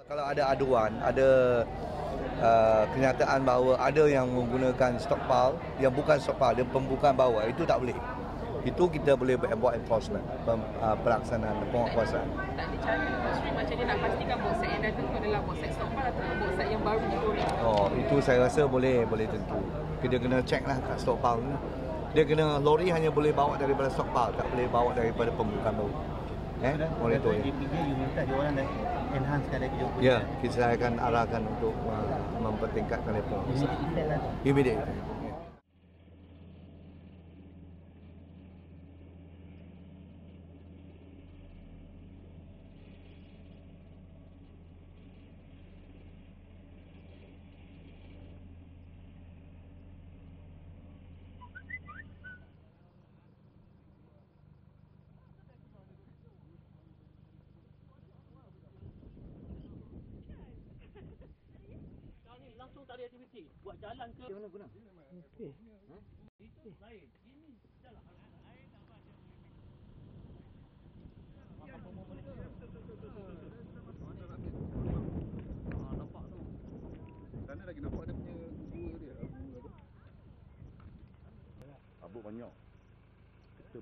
Kalau ada aduan, ada kenyataan bahawa ada yang menggunakan stockpile yang bukan stockpile, dia pembukaan bawah, itu tak boleh. Itu kita boleh buat enforcement, pelaksanaan penguasaan. Tak ada cara industri macam ni nak pastikan bauxite yang datang tu adalah bauxite stockpile atau bauxite yang baru dikorek. Oh, itu saya rasa boleh tentu. Kita kena check lah kat stockpile ni. Dia kena, lori hanya boleh bawa daripada stockpile, tak boleh bawa daripada pembukaan baru. Monitor ya. You minta dia orang dah enhancekan lagi dia. Ya, kita akan arahkan untuk mempertingkatkan level. Immediate. Langsung tak ada aktiviti. Buat jalan ke? Mana guna? Okey. Itu lain. Ini jalan. Air tak apa dia boleh mix. Nampak tu. Sana lagi nampak dia punya gua dia. Abuk banyak. Kita